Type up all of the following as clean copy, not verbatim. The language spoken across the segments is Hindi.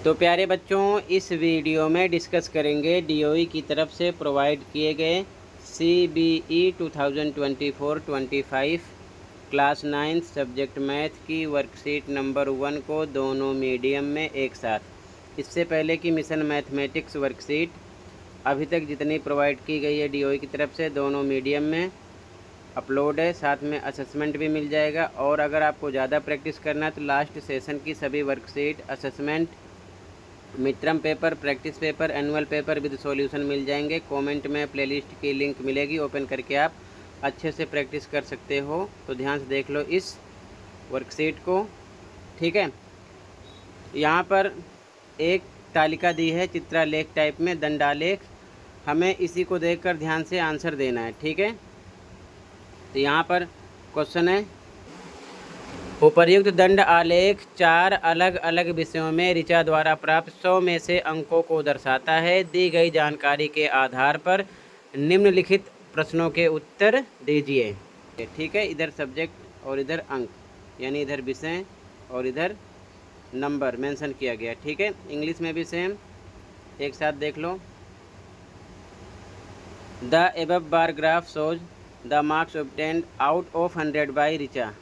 तो प्यारे बच्चों, इस वीडियो में डिस्कस करेंगे डीओई की तरफ से प्रोवाइड किए गए CBE 2024-25 क्लास 9 सब्जेक्ट मैथ की वर्कशीट नंबर 1 को दोनों मीडियम में एक साथ। इससे पहले की मिशन मैथमेटिक्स वर्कशीट अभी तक जितनी प्रोवाइड की गई है डीओई की तरफ से दोनों मीडियम में अपलोड है, साथ में असेसमेंट भी मिल जाएगा। और अगर आपको ज़्यादा प्रैक्टिस करना है तो लास्ट सेशन की सभी worksheet, assessment, mid term paper, practice paper, annual paper with solution मिल जाएंगे। कमेंट में प्लेलिस्ट की लिंक मिलेगी, ओपन करके आप अच्छे से प्रैक्टिस कर सकते हो। तो ध्यान से देख लो इस वर्कशीट को, ठीक है। यहाँ पर एक तालिका दी है चित्रालेख टाइप में, दंडालेख। हमें इसी को देखकर ध्यान से आंसर देना है, ठीक है। तो यहाँ पर क्वेश्चन है, उपर्युक्त दंड आलेख 4 अलग अलग विषयों में ऋचा द्वारा प्राप्त 100 में से अंकों को दर्शाता है। दी गई जानकारी के आधार पर निम्नलिखित प्रश्नों के उत्तर दीजिए। ठीक है, इधर सब्जेक्ट और इधर अंक, यानी इधर विषय और इधर नंबर मेंशन किया गया, ठीक है। इंग्लिश में भी सेम, एक साथ देख लो। The above bar graph shows the marks obtained out of 100 by Richa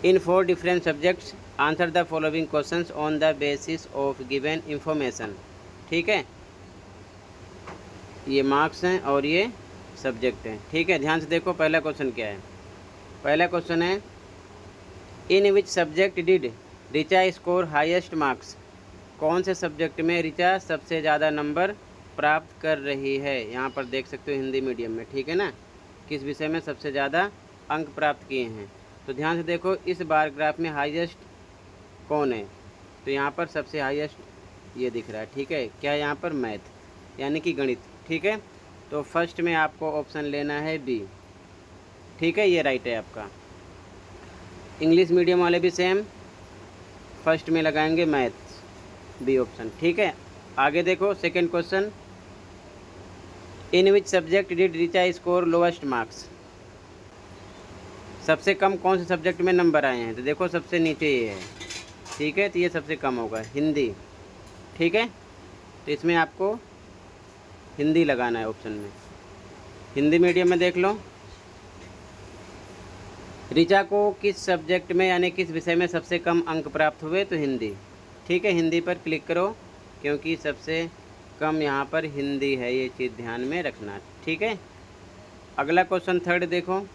in 4 different subjects. Answer the following questions on the basis of given information. ठीक है, ये मार्क्स हैं और ये सब्जेक्ट हैं, ठीक है। ध्यान से देखो पहला क्वेश्चन क्या है। पहला क्वेश्चन है, in which subject did Richa score highest marks. कौन से सब्जेक्ट में ऋचा सबसे ज़्यादा नंबर प्राप्त कर रही है। यहाँ पर देख सकते हो हिंदी मीडियम में, ठीक है ना। किस विषय में सबसे ज़्यादा अंक प्राप्त किए हैं। तो ध्यान से देखो इस बार ग्राफ में हाईएस्ट कौन है। तो यहाँ पर सबसे हाईएस्ट ये दिख रहा है, ठीक है। क्या यहाँ पर मैथ, यानी कि गणित, ठीक है। तो फर्स्ट में आपको ऑप्शन लेना है बी, ठीक है, ये राइट है आपका। इंग्लिश मीडियम वाले भी सेम, फर्स्ट में लगाएंगे मैथ, बी ऑप्शन, ठीक है। आगे देखो second question, in which subject did Richa score lowest marks. सबसे कम कौन से सब्जेक्ट में नंबर आए हैं। तो देखो सबसे नीचे ये है, ठीक है। तो ये सबसे कम होगा हिंदी, ठीक है। तो इसमें आपको हिंदी लगाना है ऑप्शन में। हिंदी मीडियम में देख लो, ऋचा को किस सब्जेक्ट में यानी किस विषय में सबसे कम अंक प्राप्त हुए। तो हिंदी, ठीक है। हिंदी पर क्लिक करो क्योंकि सबसे कम यहाँ पर हिंदी है, ये चीज़ ध्यान में रखना, ठीक है। अगला क्वेश्चन थर्ड देखो,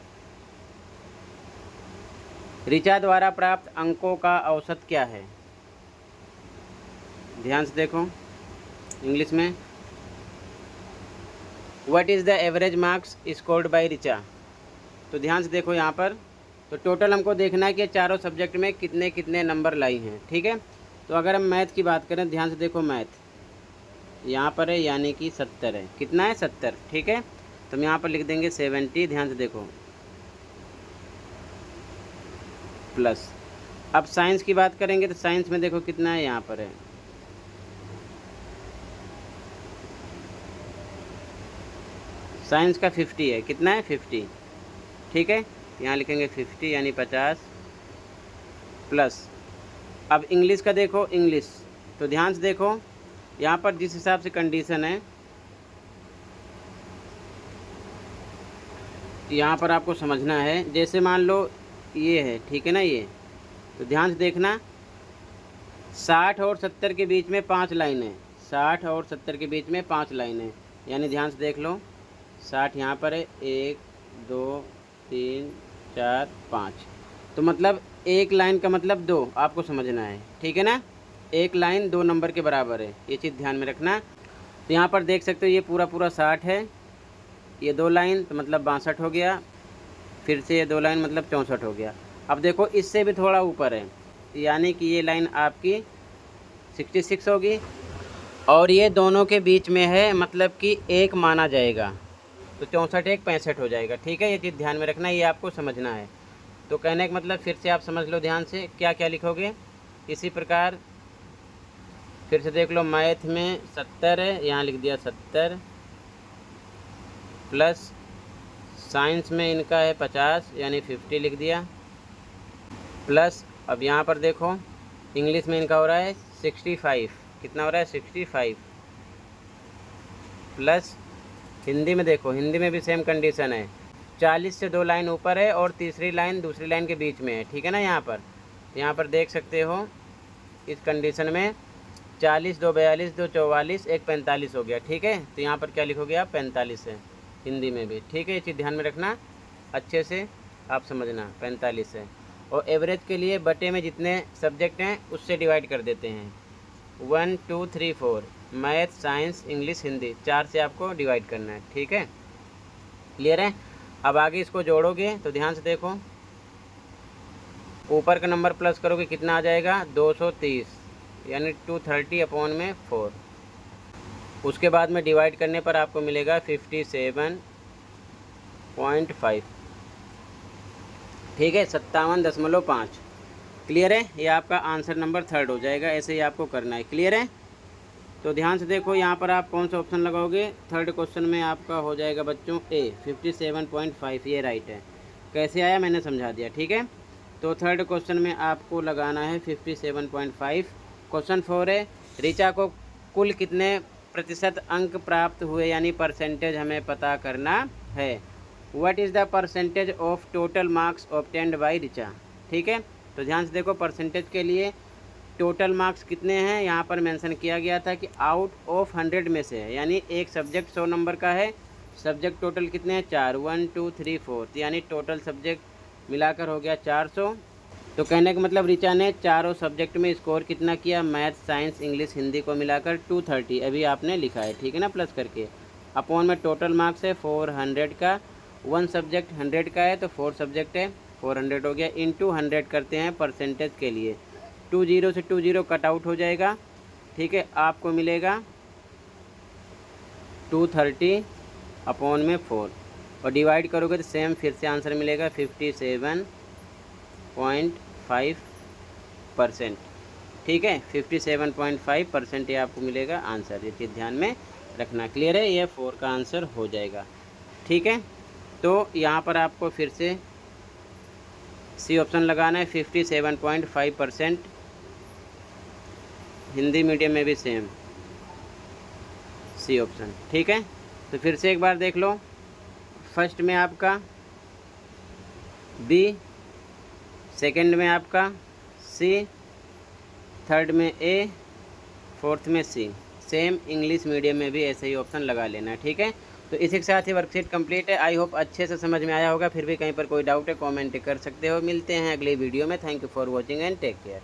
ऋचा द्वारा प्राप्त अंकों का औसत क्या है। ध्यान से देखो इंग्लिश में, what is the average marks scored by Richa. तो ध्यान से देखो यहाँ पर, तो टोटल हमको देखना है कि चारों सब्जेक्ट में कितने कितने नंबर लाई हैं, ठीक है। तो अगर हम मैथ की बात करें, ध्यान से देखो मैथ यहाँ पर है, यानी कि 70 है। कितना है 70, ठीक है। तो हम यहाँ पर लिख देंगे 70। ध्यान से देखो प्लस। अब साइंस की बात करेंगे तो साइंस में देखो कितना है, यहाँ पर है साइंस का 50 है। कितना है 50, ठीक है। यहाँ लिखेंगे 50 यानी 50 प्लस। अब इंग्लिश का देखो, इंग्लिश तो ध्यान से देखो यहाँ पर जिस हिसाब से कंडीशन है यहाँ पर आपको समझना है। जैसे मान लो ये है, ठीक है ना, ये तो ध्यान से देखना 60 और 70 के बीच में 5 लाइनें, 60 और 70 के बीच में 5 लाइनें, यानी ध्यान से देख लो 60 यहाँ पर है, 1 2 3 4 5। तो मतलब एक लाइन का मतलब 2, आपको समझना है, ठीक है ना। एक लाइन 2 नंबर के बराबर है, ये चीज़ ध्यान में रखना। तो यहाँ पर देख सकते हो ये पूरा पूरा 60 है, ये 2 लाइन तो मतलब 62 हो गया, फिर से ये 2 लाइन मतलब 64 हो गया। अब देखो इससे भी थोड़ा ऊपर है, यानी कि ये लाइन आपकी 66 होगी और ये दोनों के बीच में है, मतलब कि एक माना जाएगा। तो 64 एक 65 हो जाएगा, ठीक है। ये चीज़ ध्यान में रखना, ये आपको समझना है। तो कहने का मतलब फिर से आप समझ लो ध्यान से क्या क्या लिखोगे। इसी प्रकार फिर से देख लो, मैथ में 70 है, यहाँ लिख दिया 70 प्लस साइंस में इनका है 50 यानी 50 लिख दिया प्लस। अब यहाँ पर देखो इंग्लिश में इनका हो रहा है 65, कितना हो रहा है 65 प्लस हिंदी में देखो, हिंदी में भी सेम कंडीशन है, 40 से 2 लाइन ऊपर है और तीसरी लाइन दूसरी लाइन के बीच में है, ठीक है ना। यहाँ पर देख सकते हो इस कंडीशन में 40, 2 42, 2 44, 1 45 हो गया, ठीक है। तो यहाँ पर क्या लिखोगे आप 45 है हिंदी में भी, ठीक है। ये चीज़ ध्यान में रखना, अच्छे से आप समझना, 45 है। और एवरेज के लिए बटे में जितने सब्जेक्ट हैं उससे डिवाइड कर देते हैं, 1 2 3 4, मैथ साइंस इंग्लिश हिंदी, 4 से आपको डिवाइड करना है, ठीक है। क्लियर है। अब आगे इसको जोड़ोगे तो ध्यान से देखो, ऊपर का नंबर प्लस करोगे कितना आ जाएगा 230, यानी 230/4। उसके बाद में डिवाइड करने पर आपको मिलेगा 57.5, ठीक है, 57.5। क्लियर है। ये आपका आंसर नंबर 3 हो जाएगा, ऐसे ही आपको करना है। क्लियर है। तो ध्यान से देखो यहाँ पर आप कौन सा ऑप्शन लगाओगे, थर्ड क्वेश्चन में आपका हो जाएगा बच्चों ए 57.5, ये राइट है। कैसे आया मैंने समझा दिया, ठीक है। तो थर्ड क्वेश्चन में आपको लगाना है 57.5। क्वेश्चन 4 है, ऋचा को कुल कितने प्रतिशत अंक प्राप्त हुए, यानी परसेंटेज हमें पता करना है। What is the percentage of total marks obtained by Richa, ठीक है। तो ध्यान से देखो, परसेंटेज के लिए टोटल मार्क्स कितने हैं यहाँ पर मेंशन किया गया था कि आउट ऑफ 100 में से है, यानी एक सब्जेक्ट 100 नंबर का है, सब्जेक्ट टोटल कितने हैं 4, 1 2 3 4, यानी टोटल सब्जेक्ट मिलाकर हो गया 400। तो कहने का मतलब ऋचा ने चारों सब्जेक्ट में स्कोर कितना किया, मैथ साइंस इंग्लिश हिंदी को मिलाकर 230 अभी आपने लिखा है, ठीक है ना, प्लस करके। अपॉन में टोटल मार्क्स है 400 का, 1 सब्जेक्ट 100 का है तो 4 सब्जेक्ट है 400 हो गया, इंटू 100 करते हैं परसेंटेज के लिए, 20 से 20 कट आउट हो जाएगा, ठीक है। आपको मिलेगा 230/4 और डिवाइड करोगे तो सेम फिर से आंसर मिलेगा 57.5%, ठीक है। 57.5% ये आपको मिलेगा आंसर, ये चीज़ ध्यान में रखना। क्लियर है, ये 4 का आंसर हो जाएगा, ठीक है। तो यहाँ पर आपको फिर से सी ऑप्शन लगाना है, 57.5%। हिंदी मीडियम में भी सेम सी ऑप्शन, ठीक है। तो फिर से एक बार देख लो, फर्स्ट में आपका बी, सेकंड में आपका सी, थर्ड में ए, फोर्थ में सी। सेम इंग्लिश मीडियम में भी ऐसे ही ऑप्शन लगा लेना, ठीक है। तो इसी के साथ ही वर्कशीट कंप्लीट है। आई होप अच्छे से समझ में आया होगा। फिर भी कहीं पर कोई डाउट है कमेंट कर सकते हो। मिलते हैं अगली वीडियो में। Thank you for watching and take care.